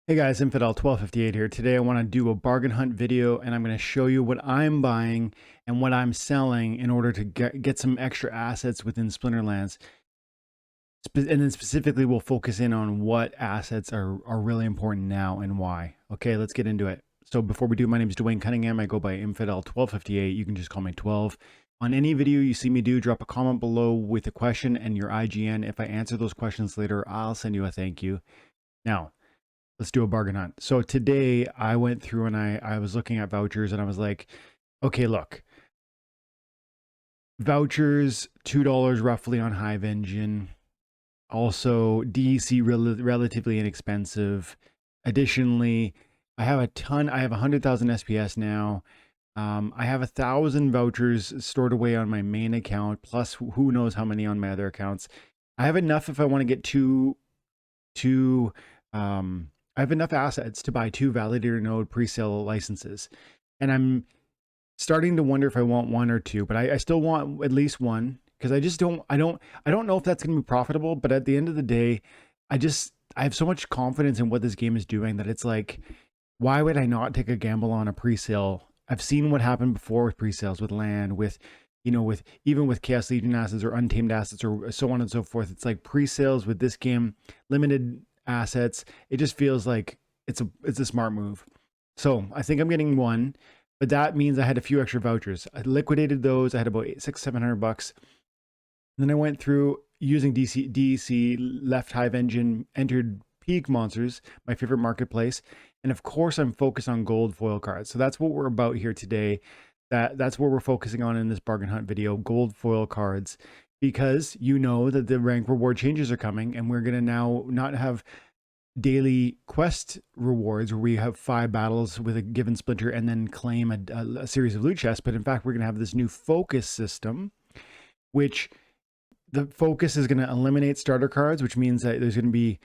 Hey guys, Infidel1258 here. Today I want to do a bargain hunt video and I'm going to show you what I'm buying and what I'm selling in order to get some extra assets within Splinterlands. And then specifically we'll focus in on what assets are really important now and why. Okay, let's get into it. So before we do, my name is Dwayne Cunningham. I go by Infidel1258. You can just call me 12. On any video you see me do, drop a comment below with a question and your IGN. If I answer those questions later, I'll send you a thank you. Now, let's do a bargain hunt. So today I went through and I was looking at vouchers and I was like, okay, look, vouchers, $2 roughly on Hive Engine. Also DEC relatively inexpensive. Additionally, I have 100,000 SPS now. I have 1,000 vouchers stored away on my main account, plus who knows how many on my other accounts. I have enough if I want to get I have enough assets to buy 2 validator node presale licenses. And I'm starting to wonder if I want 1 or 2, but I still want at least 1 because I don't know if that's going to be profitable, but at the end of the day, I have so much confidence in what this game is doing that it's like, why would I not take a gamble on a presale? I've seen what happened before with presales, with land, with even with Chaos Legion assets or untamed assets or so on and so forth. It's like presales with this game, limited assets. It just feels like it's a smart move. So I think I'm getting 1, but that means I had a few extra vouchers. I liquidated those. I had about $600-700. Then I went through using DEC, left Hive Engine, entered Peak Monsters, my favorite marketplace, and of course I'm focused on gold foil cards. So that's what we're about here today. That's what we're focusing on in this bargain hunt video, gold foil cards, because you know that the rank reward changes are coming and we're going to now not have daily quest rewards where we have 5 battles with a given splinter and then claim a series of loot chests, but in fact we're going to have this new focus system, which the focus is going to eliminate starter cards, which means that there's going to be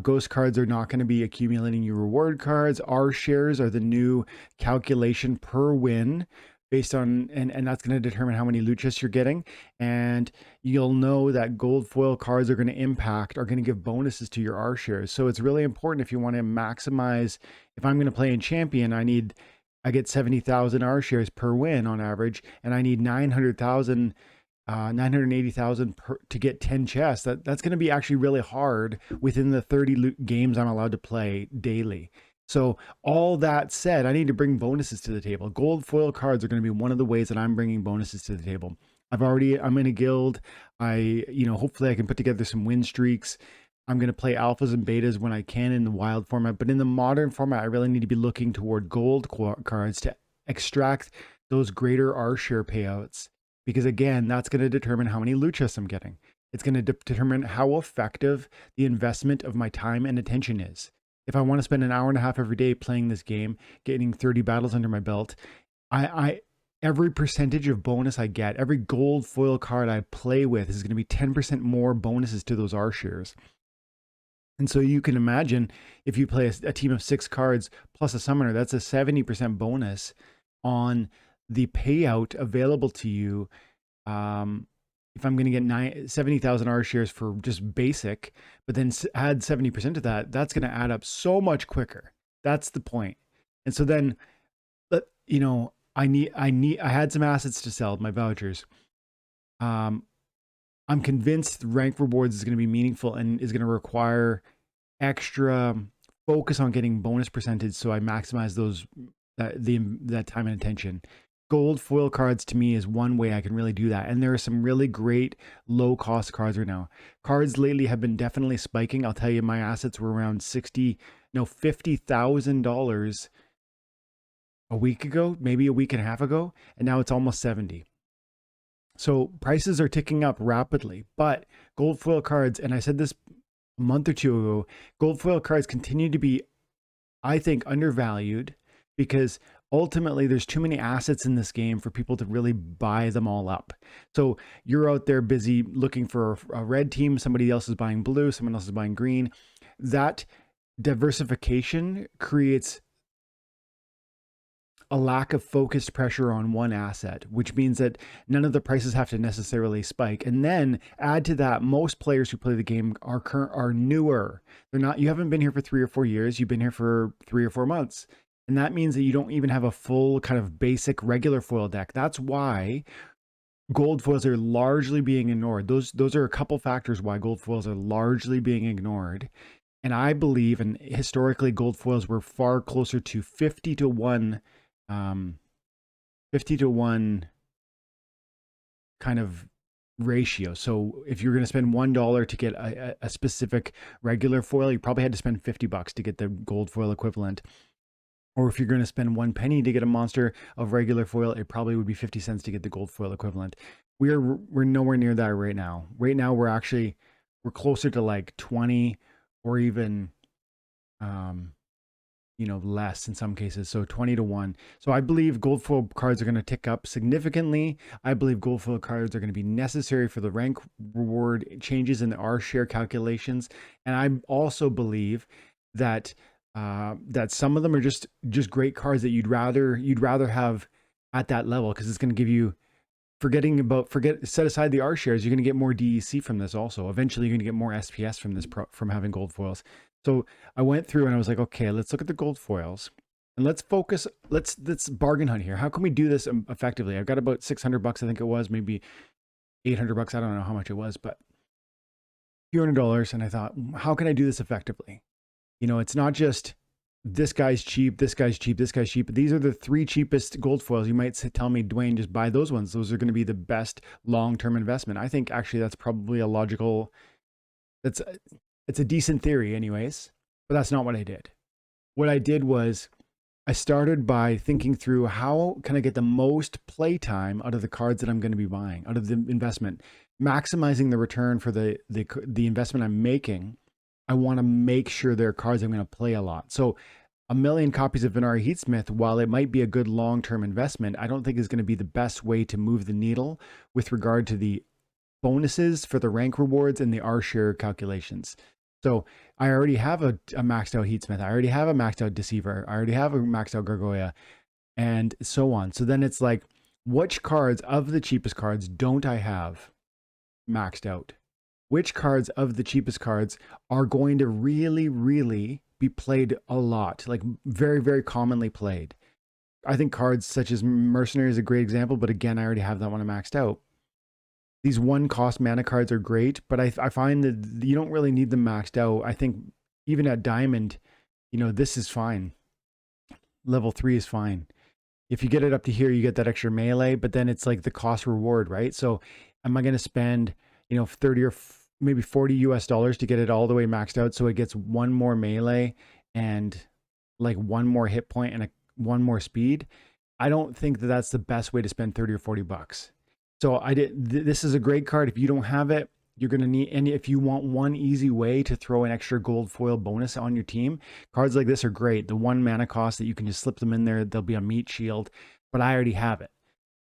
ghost cards are not going to be accumulating your reward cards. Our shares are the new calculation per win based on, and that's going to determine how many loot chests you're getting. And you'll know that gold foil cards are going to give bonuses to your R shares. So it's really important if you want to maximize. If I'm going to play in champion, I get 70,000 R shares per win on average, and I need 980,000 to get 10 chests. That's going to be actually really hard within the 30 games I'm allowed to play daily. So all that said, I need to bring bonuses to the table. Gold foil cards are going to be one of the ways that I'm bringing bonuses to the table. I'm in a guild. Hopefully I can put together some win streaks. I'm going to play alphas and betas when I can in the wild format, but in the modern format, I really need to be looking toward gold cards to extract those greater R share payouts. Because again, that's going to determine how many loot chests I'm getting. It's going to determine how effective the investment of my time and attention is. If I want to spend an hour and a half every day playing this game, getting 30 battles under my belt, every percentage of bonus I get, every gold foil card I play with is going to be 10% more bonuses to those R shares. And so you can imagine if you play a team of 6 cards plus a summoner, that's a 70% bonus on the payout available to you. If I'm going to get 70,000 R shares for just basic, but then add 70% to that, that's going to add up so much quicker. That's the point. And so then, I had some assets to sell, my vouchers. I'm convinced rank rewards is going to be meaningful and is going to require extra focus on getting bonus percentage. So I maximize that time and attention. Gold foil cards to me is one way I can really do that. And there are some really great low cost cards right now. Cards lately have been definitely spiking. I'll tell you, my assets were around $50,000 a week ago, maybe a week and a half ago. And now it's almost 70. So prices are ticking up rapidly, but gold foil cards, and I said this a month or 2 ago, gold foil cards continue to be, I think, undervalued because ultimately there's too many assets in this game for people to really buy them all up. So you're out there busy looking for a red team, somebody else is buying blue, someone else is buying green. That diversification creates a lack of focused pressure on one asset, which means that none of the prices have to necessarily spike. And then add to that, most players who play the game are newer. They're not, you haven't been here for 3 or 4 years, you've been here for 3 or 4 months. And that means that you don't even have a full kind of basic regular foil deck. That's why gold foils are largely being ignored. Those are a couple factors why gold foils are largely being ignored. And I believe, and historically gold foils were far closer to 50 to 1, 50 to 1 kind of ratio. So if you're going to spend $1 to get a specific regular foil, you probably had to spend $50 to get the gold foil equivalent. Or if you're going to spend 1 penny to get a monster of regular foil, it probably would be 50 cents to get the gold foil equivalent. We're nowhere near that right now. Right now, we're closer to like 20 or even, less in some cases. So 20 to 1. So I believe gold foil cards are going to tick up significantly. I believe gold foil cards are going to be necessary for the rank reward changes in the R share calculations. And I also believe that that some of them are just great cards that you'd rather have at that level, because it's going to give you, set aside the R shares, you're going to get more DEC from this also. Eventually you're going to get more SPS from this from having gold foils. So I went through and I was like, okay, let's look at the gold foils and let's focus. Let's bargain hunt here. How can we do this effectively? I've got about $600, I think it was, maybe $800. I don't know how much it was, but a few $100. And I thought, how can I do this effectively? It's not just this guy's cheap, this guy's cheap, this guy's cheap. These are the 3 cheapest gold foils. You might tell me, Dwayne, just buy those ones. Those are going to be the best long-term investment. I think actually that's probably a logical, it's a decent theory anyways, but that's not what I did. What I did was I started by thinking through, how can I get the most playtime out of the cards that I'm going to be buying, out of the investment, maximizing the return for the investment I'm making. I want to make sure they're cards I'm going to play a lot. So 1 million copies of Venari Heatsmith, while it might be a good long-term investment, I don't think is going to be the best way to move the needle with regard to the bonuses for the rank rewards and the R share calculations. So I already have a maxed out Heatsmith. I already have a maxed out Deceiver. I already have a maxed out Gargoyle, and so on. So then it's like, which cards of the cheapest cards don't I have maxed out? Which cards of the cheapest cards are going to really, really be played a lot, like very, very commonly played? I think cards such as Mercenary is a great example, but again, I already have that one maxed out. These 1-cost mana cards are great, but I find that you don't really need them maxed out. I think even at Diamond, this is fine. Level 3 is fine. If you get it up to here, you get that extra melee, but then it's like the cost reward, right? So am I going to spend 30 or maybe $40 to get it all the way maxed out, so it gets 1 more melee and like 1 more hit point and 1 more speed? I don't think that that's the best way to spend 30 or $40. So this is a great card. If you don't have it, you're going to need, and if you want one easy way to throw an extra gold foil bonus on your team, cards like this are great. The 1 mana cost that you can just slip them in there, they'll be a meat shield, but I already have it.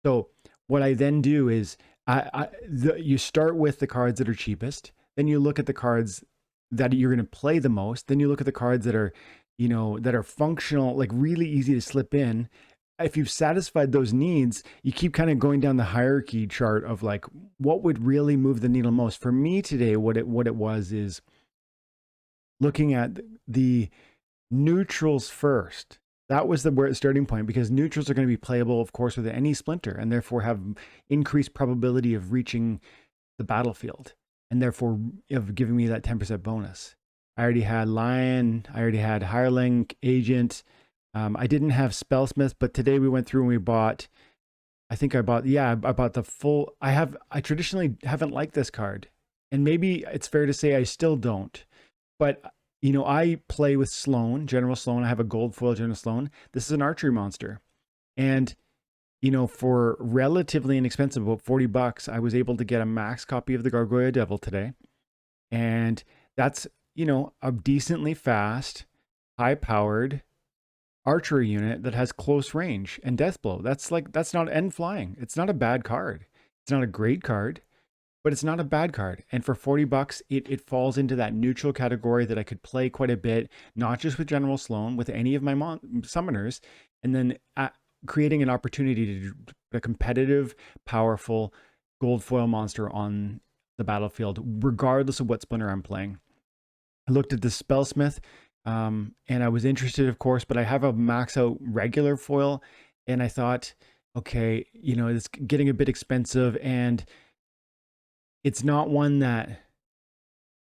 So what I then do is you start with the cards that are cheapest, then you look at the cards that you're going to play the most, then you look at the cards that are, that are functional, like really easy to slip in. If you've satisfied those needs, you keep kind of going down the hierarchy chart of like, what would really move the needle most. For me today, what it was is looking at the neutrals first. That was the starting point, because neutrals are going to be playable, of course, with any splinter, and therefore have increased probability of reaching the battlefield, and therefore of giving me that 10% bonus. I already had Lion, I already had Hireling, Agent. I didn't have Spellsmith, but today we went through and we bought, I bought the full, I traditionally haven't liked this card, and maybe it's fair to say I still don't, but I play with Sloan, General Sloan. I have a gold foil General Sloan. This is an archery monster. And, for relatively inexpensive, about $40, I was able to get a max copy of the Gargoyle Devil today. And that's, a decently fast, high-powered archery unit that has close range and death blow. That's not end flying. It's not a bad card. It's not a great card, but it's not a bad card. And for $40, it falls into that neutral category that I could play quite a bit, not just with General Sloan, with any of my summoners. And then creating an opportunity to do a competitive, powerful gold foil monster on the battlefield, regardless of what splinter I'm playing. I looked at the Spellsmith, and I was interested, of course, but I have a max out regular foil, and I thought, okay, you know, it's getting a bit expensive, and it's not one that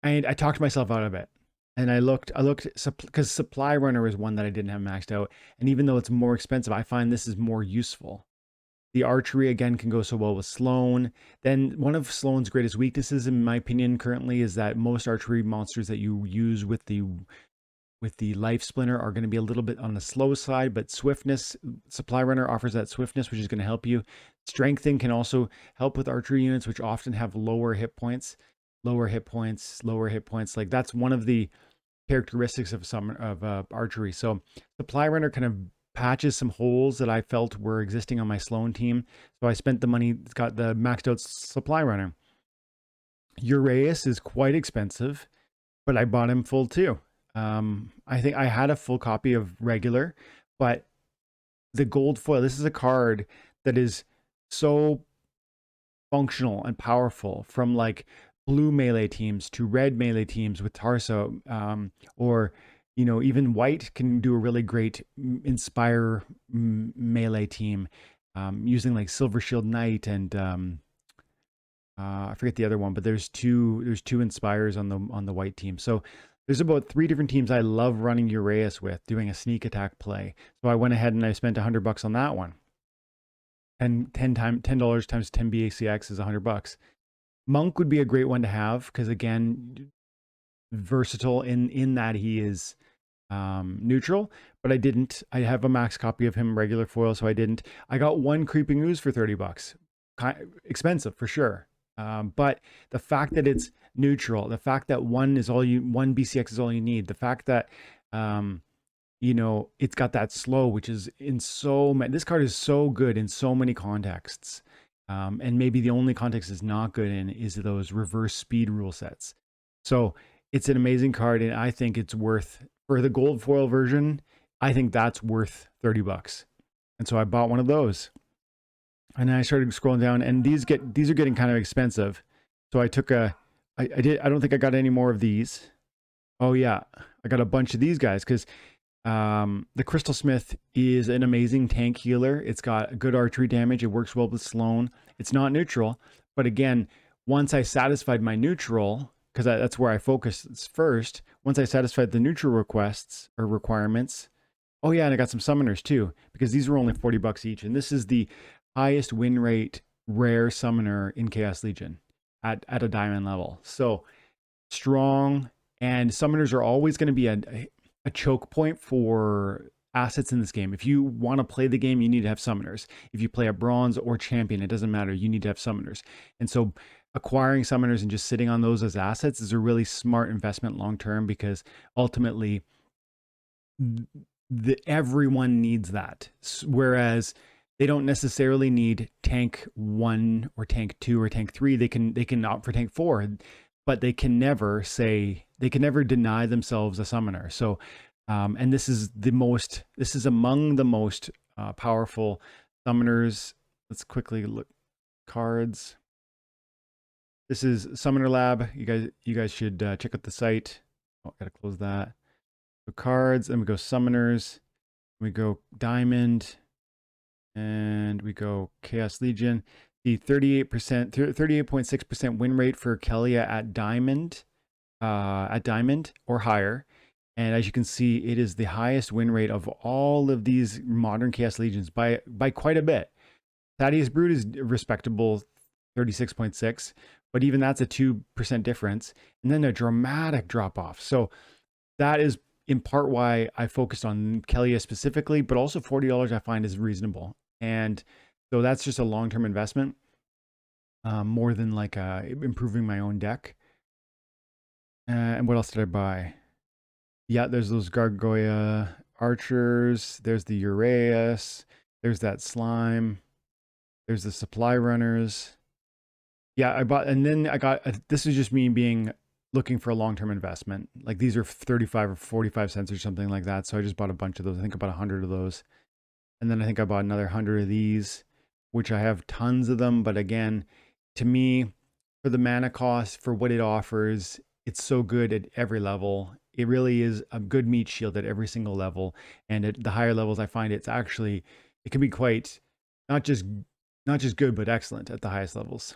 I talked myself out of it. And I looked because Supply Runner is one that I didn't have maxed out, and even though it's more expensive, I find this is more useful. The archery again can go so well with Sloan. Then one of Sloan's greatest weaknesses, in my opinion, currently is that most archery monsters that you use with the life splinter are going to be a little bit on the slow side, but swiftness, Supply Runner offers that swiftness, which is going to help you. Strengthening can also help with archery units, which often have lower hit points. Like that's one of the characteristics of archery. So Supply Runner kind of patches some holes that I felt were existing on my Sloan team. So I spent the money, it's got the maxed out Supply Runner. Uraeus is quite expensive, but I bought him full too. I think I had a full copy of regular, but the gold foil, this is a card that is so functional and powerful, from like blue melee teams to red melee teams with Tarso, or you know, even white can do a really great inspire melee team, using like Silver Shield Knight and I forget the other one, but there's two inspires on the white team. So there's about 3 different teams I love running Uraeus with, doing a sneak attack play. So I went ahead and I spent $100 on that one. And $10 times 10 BACX is $100. Monk would be a great one to have because, again, versatile in that he is neutral, but I didn't. I have a max copy of him regular foil, so I didn't. I got one Creeping Ooze for $30. Expensive for sure. But the fact that it's neutral, the fact that one BCX is all you need, the fact that you know, it's got that slow, which is in so many, this card is so good in so many contexts. And maybe the only context it's not good in is those reverse speed rule sets. So it's an amazing card, and I think it's worth, for the gold foil version, I think that's worth $30. And so I bought one of those. And then I started scrolling down, and these are getting kind of expensive. So I took I don't think I got any more of these. Oh yeah, I got a bunch of these guys because the Crystal Smith is an amazing tank healer. It's got good archery damage. It works well with Sloan. It's not neutral, but again, once I satisfied my neutral, because that's where I focused first. Once I satisfied the neutral requests or requirements, oh yeah, and I got some summoners too, because these were only $40 each, and this is the highest win rate rare summoner in Chaos Legion at a diamond level. So strong, and summoners are always going to be a choke point for assets in this game. If you want to play the game, you need to have summoners. If you play a bronze or champion, it doesn't matter. You need to have summoners. And so acquiring summoners and just sitting on those as assets is a really smart investment long term, because ultimately everyone needs that. Whereas they don't necessarily need tank 1 or tank 2 or tank 3. They can opt for tank 4, but they can never deny themselves a summoner. So and this is among the most powerful summoners. Let's quickly look cards. This is Summoner Lab. You guys should check out the site. Oh, I gotta close that. So cards, and we go summoners, we go diamond, and we go Chaos Legion. The 38.6% win rate for Kelia at diamond or higher. And as you can see, it is the highest win rate of all of these modern Chaos Legions by quite a bit. Thaddeus Brute is respectable, 36.6, but even that's a 2% difference. And then a dramatic drop off. So that is in part why I focused on Kelia specifically, but also $40 I find is reasonable. And so that's just a long-term investment, more than like improving my own deck. And what else did I buy? Yeah, there's those Gargoyle Archers. There's the Uraeus. There's that Slime. There's the Supply Runners. Yeah, I bought, and then I got, this is just me looking for a long-term investment. Like these are 35 or 45 cents or something like that. So I just bought a bunch of those. I think about 100 of those. And then I think I bought another 100 of these, which I have tons of them. But again, to me, for the mana cost, for what it offers, it's so good at every level. It really is a good meat shield at every single level. And at the higher levels, I find it's actually, it can be quite not just good, but excellent at the highest levels.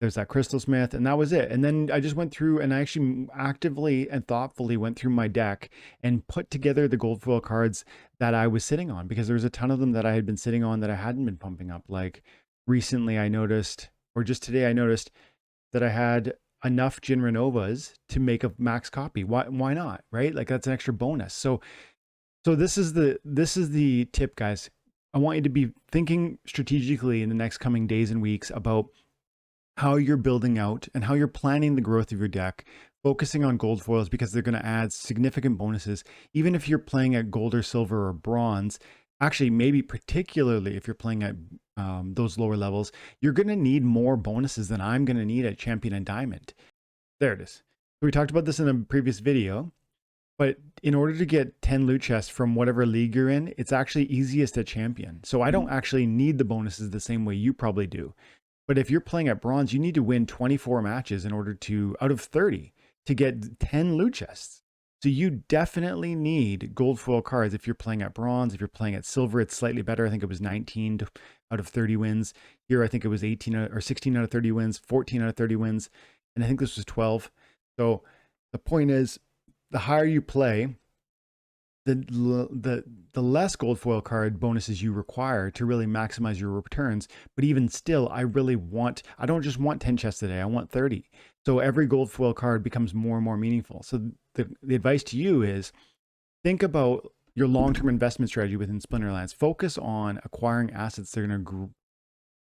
There's that Crystal Smith, and that was it. And then I just went through and I actually actively and thoughtfully went through my deck and put together the gold foil cards that I was sitting on, because there was a ton of them that I had been sitting on that I hadn't been pumping up. Like recently I noticed, or just today I noticed that I had enough Jin Renovas to make a max copy. Why not, right? Like that's an extra bonus. So this is the tip, guys. I want you to be thinking strategically in the next coming days and weeks about how you're building out and how you're planning the growth of your deck, focusing on gold foils because they're going to add significant bonuses. Even if you're playing at gold or silver or bronze, actually maybe particularly if you're playing at those lower levels, you're going to need more bonuses than I'm going to need at champion and diamond. There it is. We talked about this in a previous video, but in order to get 10 loot chests from whatever league you're in, it's actually easiest at champion. So I don't actually need the bonuses the same way you probably do. But if you're playing at bronze, you need to win 24 matches in order to, out of 30, to get 10 loot chests. So you definitely need gold foil cards if you're playing at bronze. If you're playing at silver, it's slightly better. I think it was 19 out of 30 wins. Here, I think it was 18 or 16 out of 30 wins, 14 out of 30 wins. And I think this was 12. So the point is, the higher you play, the less gold foil card bonuses you require to really maximize your returns. But even still, I don't just want 10 chests a day, I want 30. So every gold foil card becomes more and more meaningful. So the advice to you is think about your long-term investment strategy within Splinterlands. Focus on acquiring assets that are going to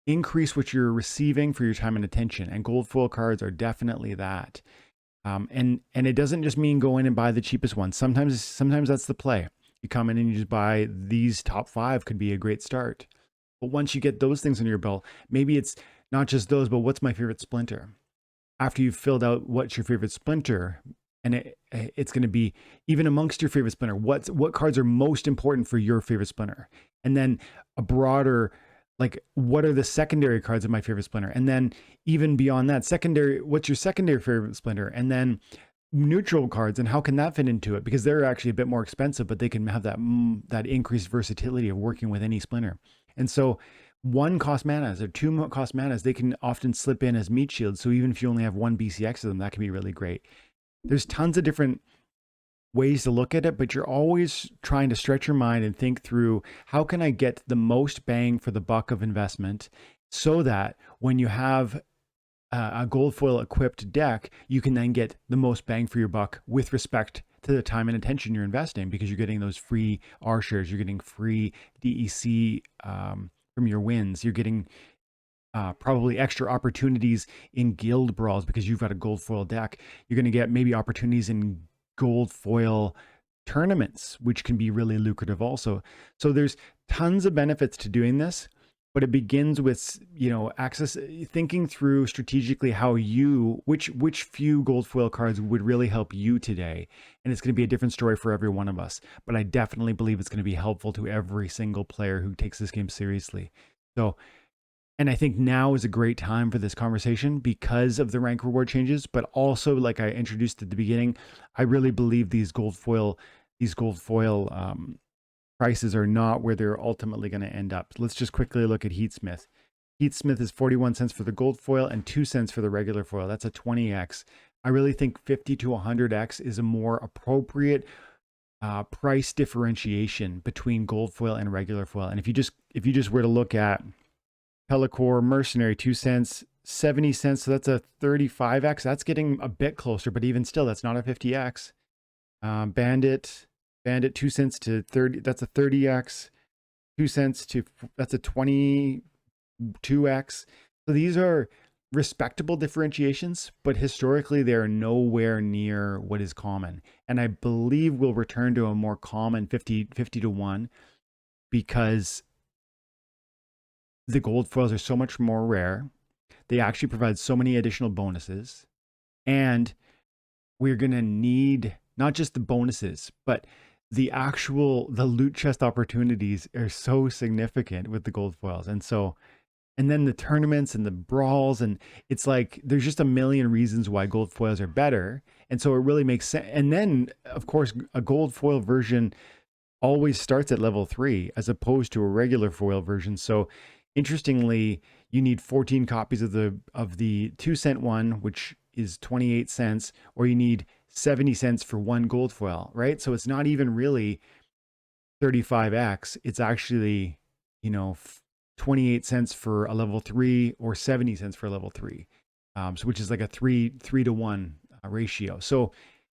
increase what you're receiving for your time and attention. And gold foil cards are definitely that. And it doesn't just mean go in and buy the cheapest one. Sometimes that's the play. You come in and you just buy these top 5 could be a great start. But once you get those things under your belt, maybe it's not just those, but what's my favorite splinter? After you've filled out what's your favorite splinter, and it's going to be even amongst your favorite splinter, what cards are most important for your favorite splinter? And then a broader, like, what are the secondary cards of my favorite splinter? And then even beyond that, what's your secondary favorite splinter? And then neutral cards, and how can that fit into it? Because they're actually a bit more expensive, but they can have that increased versatility of working with any splinter. And so 1 cost manas or 2 cost manas, they can often slip in as meat shields. So even if you only have 1 BCX of them, that can be really great. There's tons of different ways to look at it, but you're always trying to stretch your mind and think through, how can I get the most bang for the buck of investment, so that when you have a gold foil equipped deck, you can then get the most bang for your buck with respect to the time and attention you're investing, because you're getting those free R shares, you're getting free DEC from your wins, you're getting probably extra opportunities in guild brawls because you've got a gold foil deck. You're going to get maybe opportunities in gold foil tournaments, which can be really lucrative also. So there's tons of benefits to doing this, but it begins with, thinking through strategically how which few gold foil cards would really help you today. And it's going to be a different story for every one of us, but I definitely believe it's going to be helpful to every single player who takes this game seriously. So, and I think now is a great time for this conversation because of the rank reward changes, but also, like I introduced at the beginning, I really believe these gold foil prices are not where they're ultimately going to end up. Let's just quickly look at Heatsmith. Heatsmith is 41 cents for the gold foil and 2 cents for the regular foil. That's a 20x. I really think 50 to 100x is a more appropriate price differentiation between gold foil and regular foil. And if you just were to look at Pellicor Mercenary, 2 cents, 70 cents. So that's a 35x. That's getting a bit closer, but even still, that's not a 50x. Bandit, 2 cents to 30. That's a 30x. 2 cents to, that's a 22x. So these are respectable differentiations, but historically they're nowhere near what is common. And I believe we'll return to a more common 50 to 1, because the gold foils are so much more rare. They actually provide so many additional bonuses, and we're going to need not just the bonuses, but the loot chest opportunities are so significant with the gold foils. And so, and then the tournaments and the brawls, and it's like there's just a million reasons why gold foils are better. And so it really makes sense. And then of course a gold foil version always starts at level 3 as opposed to a regular foil version. So interestingly, you need 14 copies of the 2 cent one, which is 28 cents, or you need 70 cents for one gold foil, right? So it's not even really 35x. It's actually, you know, 28 cents for a level 3 or 70 cents for a level 3. So which is like a 3 to 1 ratio. So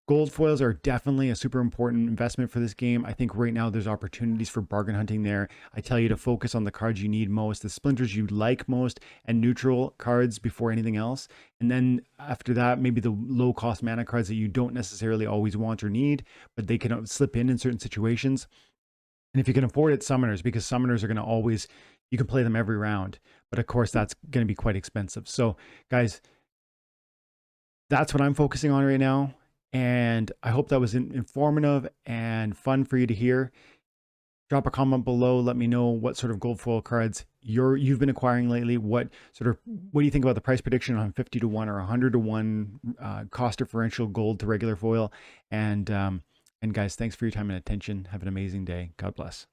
gold foils are definitely a super important investment for this game. I think right now there's opportunities for bargain hunting there. I tell you to focus on the cards you need most, the splinters you like most, and neutral cards before anything else. And then after that, maybe the low cost mana cards that you don't necessarily always want or need, but they can slip in certain situations. And if you can afford it, summoners, because summoners are going to always, you can play them every round. But of course, that's going to be quite expensive. So guys, that's what I'm focusing on right now. And I hope that was informative and fun for you to hear. Drop a comment below. Let me know what sort of gold foil cards you've been acquiring lately. What do you think about the price prediction on 50 to 1 or 100 to 1 cost differential gold to regular foil? And guys, thanks for your time and attention. Have an amazing day. God bless.